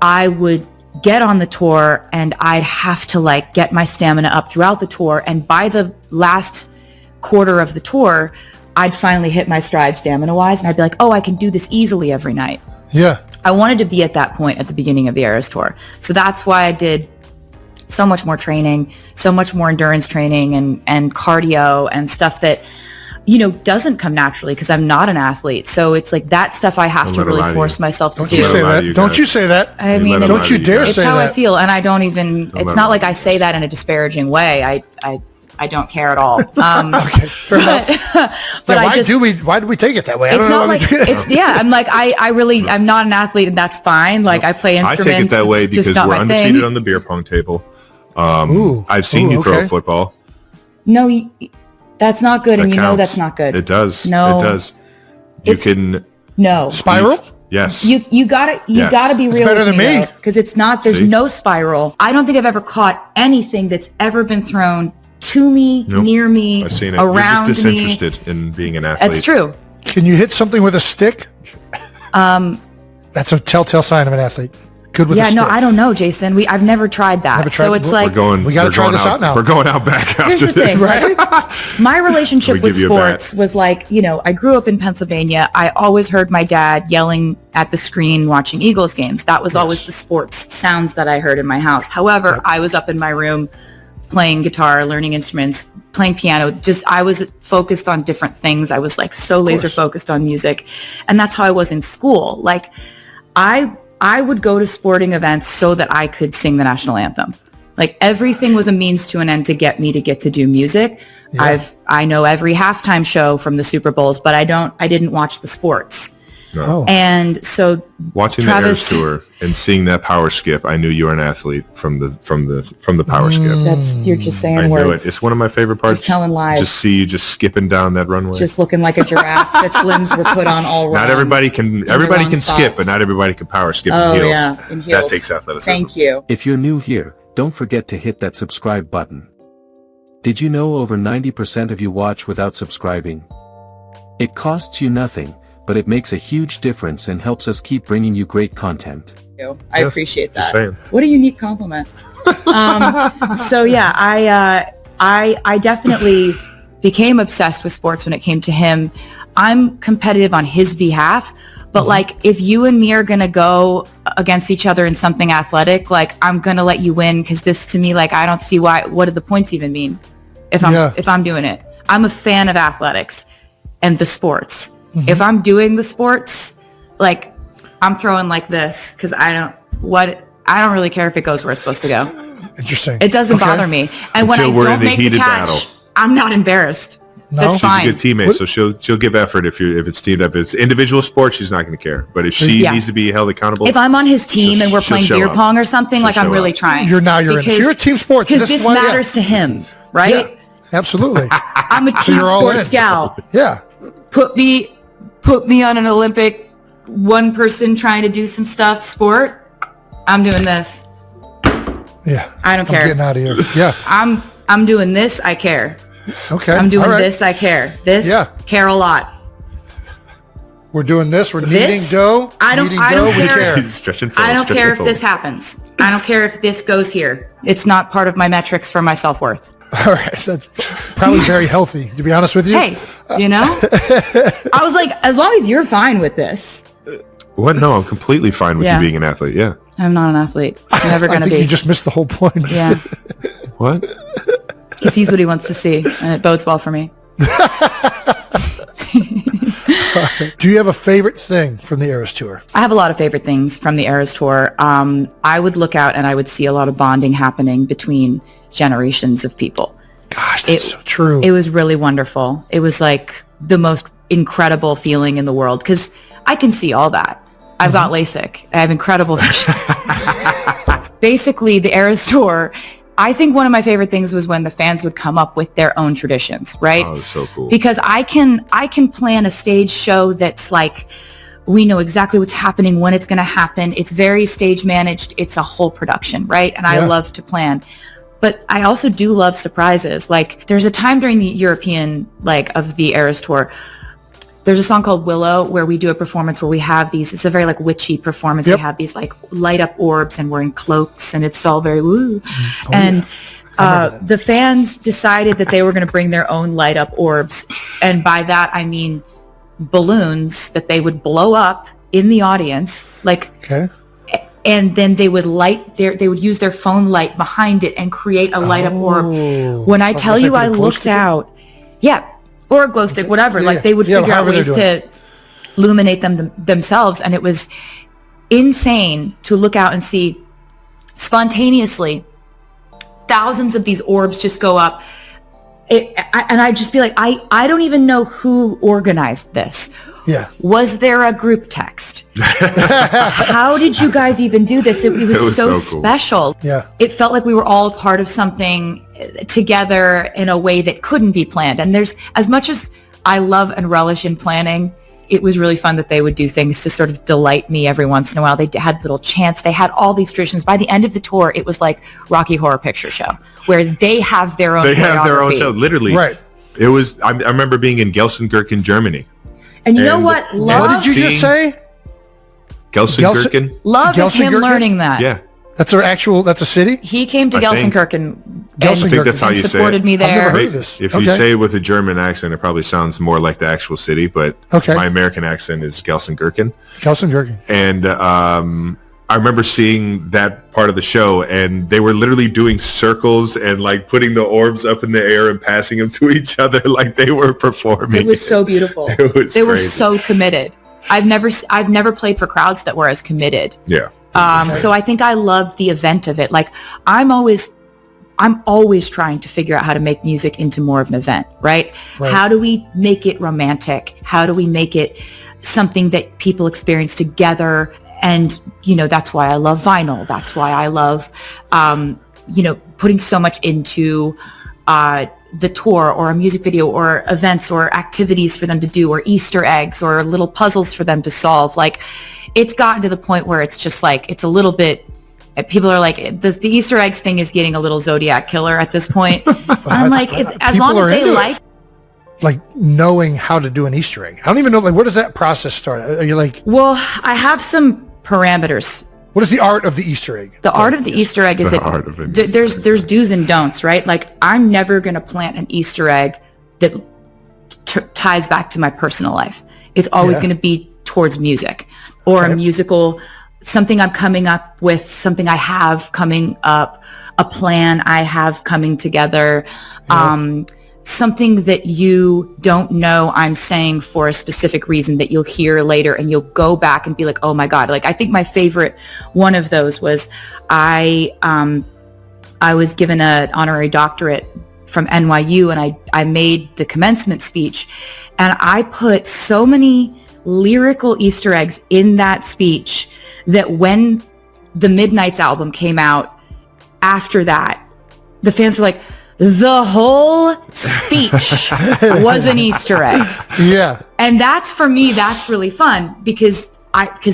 I would get on the tour and I'd have to like get my stamina up throughout the tour. And by the last quarter of the tour, I'd finally hit my stride stamina wise. And I'd be like, oh, I can do this easily every night. Yeah. I wanted to be at that point at the beginning of the Eras Tour. So that's why I did so much more training, so much more endurance training and cardio and stuff that, you know, doesn't come naturally because I'm not an athlete. So it's like that stuff I have to really force myself to do. Don't you say that. Don't you say that. I mean, don't you dare say that. It's how I feel. And I don't even, it's not like I say that in a disparaging way. I don't care at all. Okay, fair enough. But why do we take it that way? It's not like, I'm like, I'm not an athlete and that's fine. Like I play instruments. I take it that way because we're undefeated on the beer pong table. I've seen you throw a football. No, that's not good. And you know that's not good. It does. No. It does. You can. No. Spiral? Yes. You gotta be real better with than me. Because it's not, there's no spiral. I don't think I've ever caught anything that's ever been thrown to me, near me, I've seen it. Around You're just me. disinterested in being an athlete. That's true. Can you hit something with a stick? That's a telltale sign of an athlete. Good with a stick. No, I don't know, Jason. I've never tried that. So it's like we got to try this out now. We're going out back after here's the this. thing, right? My relationship with sports was like, you know, I grew up in Pennsylvania. I always heard my dad yelling at the screen watching Eagles games. That was always the sports sounds that I heard in my house. However, I was up in my room playing guitar, learning instruments, playing piano. I was focused on different things. I was like so laser focused on music. And that's how I was in school. Like I would go to sporting events so that I could sing the national anthem. Like everything was a means to an end to get to do music. Yeah. I know every halftime show from the Super Bowls, but I didn't watch the sports. No. And so watching the Eras Tour and seeing that power skip, I knew you were an athlete from the power skip. You're just saying words. I knew it. It's one of my favorite parts. Just telling lies. Just see you just skipping down that runway. Just looking like a giraffe. Its limbs were put on all wrong. Not everybody can skip, but not everybody can power skip in heels. Yeah, in heels. That takes athleticism. Thank you. If you're new here, don't forget to hit that subscribe button. Did you know over 90% of you watch without subscribing? It costs you nothing, but it makes a huge difference and helps us keep bringing you great content. I appreciate that. Just saying. What a unique compliment. So yeah, I definitely became obsessed with sports when it came to him. I'm competitive on his behalf, but like if you and me are gonna go against each other in something athletic, like I'm gonna let you win because this to me, like I don't see what do the points even mean if I'm doing it. I'm a fan of athletics and the sports. If I'm doing the sports, like I'm throwing like this because I don't really care if it goes where it's supposed to go. Interesting. It doesn't bother me. And when I don't make the catch, I'm not embarrassed. No? That's fine. She's a good teammate, so she'll give effort if it's teamed up. If it's individual sports, she's not going to care. But if she needs to be held accountable, if I'm on his team and we're playing beer pong or something, like I'm really trying. You're in. So you're a team sports because this matters to him, right? Yeah, absolutely. I'm a team sports gal. Yeah. Put me on an Olympic one person trying to do some stuff sport. I'm doing this. Yeah. I don't care. I'm getting out of here. Yeah. I'm doing this. I care. Okay. I'm doing this. I care. Care a lot. We're doing this. We're kneading dough. I don't care. I don't care if this happens. I don't care if this goes here. It's not part of my metrics for my self-worth. All right. That's probably very healthy, to be honest with you. Hey, you know? I was like, as long as you're fine with this. What? No, I'm completely fine with you being an athlete. Yeah. I'm not an athlete. I'm never going to be. You just missed the whole point. Yeah. What? He sees what he wants to see, and it bodes well for me. Do you have a favorite thing from the Eras Tour? I have a lot of favorite things from the Eras Tour. I would look out and I would see a lot of bonding happening between generations of people. Gosh, that's so true. It was really wonderful. It was like the most incredible feeling in the world because I can see all that. I've got LASIK. I have incredible vision. Basically, the Eras Tour, I think one of my favorite things was when the fans would come up with their own traditions, right? Oh, so cool. Because I can plan a stage show that's like, we know exactly what's happening, when it's going to happen. It's very stage managed. It's a whole production, right? And I love to plan. But I also do love surprises. Like there's a time during the European leg of the Eras Tour, there's a song called Willow where we do a performance where we have these, it's a very like witchy performance. We have these like light up orbs and we're in cloaks and it's all very woo. The fans decided that they were going to bring their own light up orbs. And by that, I mean balloons that they would blow up in the audience. And then they would they would use their phone light behind it and create a light up orb. When I tell you I looked out, or a glow stick, whatever. Like they would figure out ways to illuminate themselves. And it was insane to look out and see spontaneously thousands of these orbs just go up. And I'd just be like, I don't even know who organized this. Yeah. Was there a group text? How did you guys even do this? It was so special. Yeah. It felt like we were all part of something together in a way that couldn't be planned. And there's, as much as I love and relish in planning, it was really fun that they would do things to sort of delight me every once in a while. They had little chants. They had all these traditions. By the end of the tour, it was like Rocky Horror Picture Show, where they have their own show, literally. Right. It was, I remember being in Gelsenkirchen, Germany. And you know what? What did you just say? Gelsenkirchen? Love is him learning that. Yeah. That's a city? He came to Gelsenkirchen. I think that's how you say it. Supported me there. I've never heard of this. If you say it with a German accent, it probably sounds more like the actual city, but my American accent is Gelsenkirchen. Gelsenkirchen. And I remember seeing that part of the show, and they were literally doing circles and like putting the orbs up in the air and passing them to each other like they were performing. It was so beautiful. They were so committed. I've never played for crowds that were as committed. Yeah. So I think I loved the event of it. Like I'm always trying to figure out how to make music into more of an event, right? How do we make it romantic? How do we make it something that people experience together? And, that's why I love vinyl. That's why I love, putting so much into the tour or a music video or events or activities for them to do or Easter eggs or little puzzles for them to solve. Like it's gotten to the point where it's just like, it's a little bit, people are like, the Easter eggs thing is getting a little Zodiac killer at this point. I'm like, as long as they like knowing how to do an Easter egg. I don't even know, like, where does that process start? Are you like... Well, I have some parameters. What is the art of the Easter egg? The art of the Easter egg is that there's do's and don'ts, right? Like, I'm never going to plant an Easter egg that ties back to my personal life. It's always going to be towards music or a musical, something I'm coming up with, something I have coming up, a plan I have coming together, something that you don't know I'm saying for a specific reason that you'll hear later and you'll go back and be like, oh my God. Like, I think my favorite one of those was I was given an honorary doctorate from NYU and I made the commencement speech and I put so many lyrical Easter eggs in that speech that when the Midnights album came out after that, the fans were like, the whole speech was an Easter egg. Yeah. And that's, for me, that's really fun because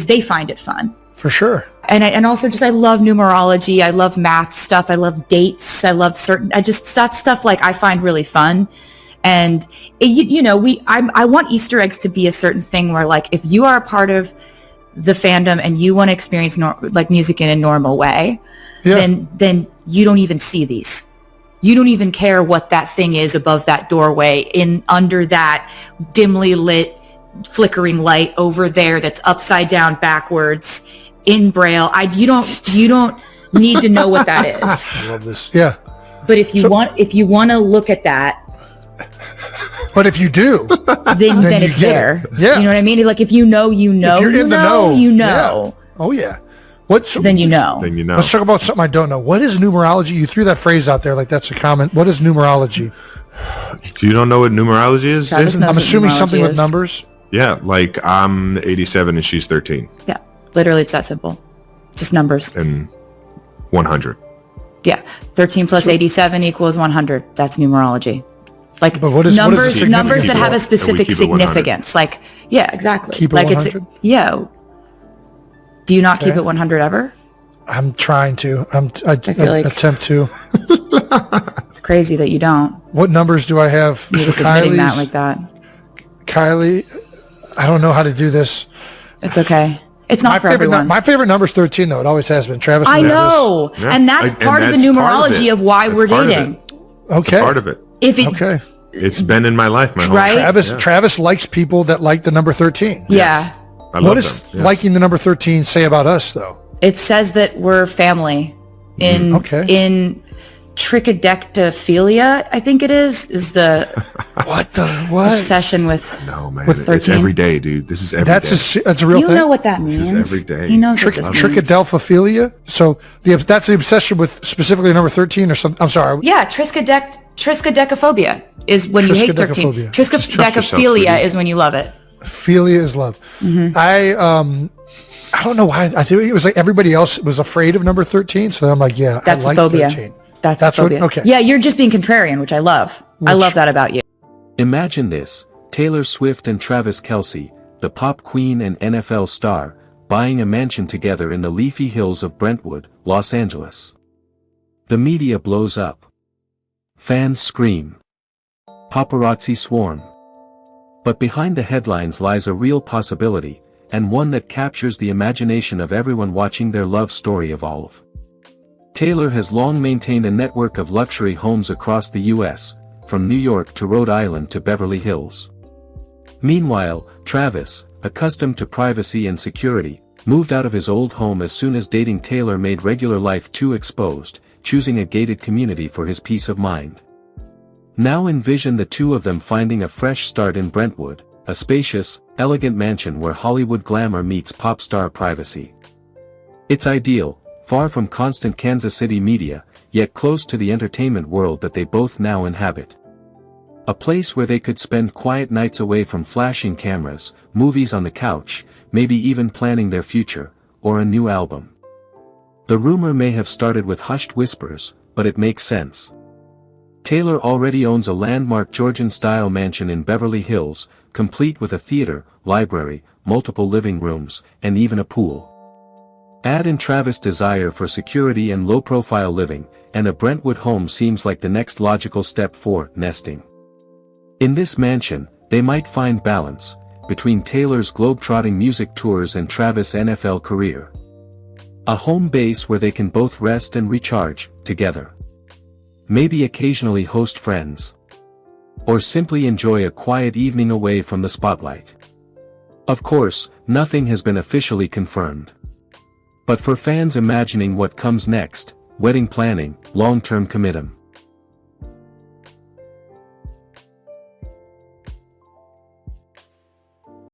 they find it fun. For sure. And also just, I love numerology. I love math stuff. I love dates. I love that stuff like I find really fun. And I want Easter eggs to be a certain thing where like, if you are a part of the fandom and you want to experience like music in a normal way, then you don't even see these. You don't even care what that thing is above that doorway under that dimly lit flickering light over there that's upside down backwards in Braille. You don't need to know what that is. I love this. Yeah. But if you want to look at that, but if you do, then it's there. Yeah. Do you know what I mean? Like if you know, if you're in the know. Yeah. Oh yeah. Then you know. Let's talk about something I don't know. What is numerology? You threw that phrase out there like that's a comment. What is numerology? You don't know what numerology is? I'm assuming something with numbers. Yeah, like I'm 87 and she's 13. Yeah, literally it's that simple. Just numbers. And 100. Yeah, 13 plus 87 equals 100. That's numerology. Like numbers that have a specific significance. Like, yeah, exactly. Keep it like 100? Do you not keep it 100 ever? I'm trying to. I attempt to. It's crazy that you don't. What numbers do I have? You're just admitting that like that. Kylie, I don't know how to do this. It's okay. It's not for everyone. My favorite number is 13, though. It always has been. Travis. I know. Yeah. And that's part of the numerology of why we're dating. Okay. That's part of it. Okay. It's been in my life, my whole life. Travis likes people that like the number 13. Yeah. What does liking the number 13 say about us, though? It says that we're family. In trichodectophilia, I think it is the what obsession with. No, man, it's every day, dude. This is every day. That's a real thing. You know what that means. This is every day. He knows what this means. Trichodectophilia. So that's the obsession with specifically number 13 or something. I'm sorry. Yeah, triskaidekaphobia is when you hate 13. Triskaidekaphilia is when you love it. Philia is love. Mm-hmm. I don't know why. I think it was like everybody else was afraid of number 13. So I'm like, yeah, that's I like phobia. 13. That's phobia. Okay. Yeah, you're just being contrarian, which I love. I love that about you. Imagine this: Taylor Swift and Travis Kelce, the pop queen and NFL star, buying a mansion together in the leafy hills of Brentwood, Los Angeles. The media blows up. Fans scream. Paparazzi swarm. But behind the headlines lies a real possibility, and one that captures the imagination of everyone watching their love story evolve. Taylor has long maintained a network of luxury homes across the U.S., from New York to Rhode Island to Beverly Hills. Meanwhile, Travis, accustomed to privacy and security, moved out of his old home as soon as dating Taylor made regular life too exposed, choosing a gated community for his peace of mind. Now envision the two of them finding a fresh start in Brentwood, a spacious, elegant mansion where Hollywood glamour meets pop star privacy. It's ideal, far from constant Kansas City media, yet close to the entertainment world that they both now inhabit. A place where they could spend quiet nights away from flashing cameras, movies on the couch, maybe even planning their future, or a new album. The rumor may have started with hushed whispers, but it makes sense. Taylor already owns a landmark Georgian-style mansion in Beverly Hills, complete with a theater, library, multiple living rooms, and even a pool. Add in Travis' desire for security and low-profile living, and a Brentwood home seems like the next logical step for nesting. In this mansion, they might find balance, between Taylor's globe-trotting music tours and Travis' NFL career. A home base where they can both rest and recharge, together. Maybe occasionally host friends. Or simply enjoy a quiet evening away from the spotlight. Of course, nothing has been officially confirmed. But for fans imagining what comes next, wedding planning, long-term commitment.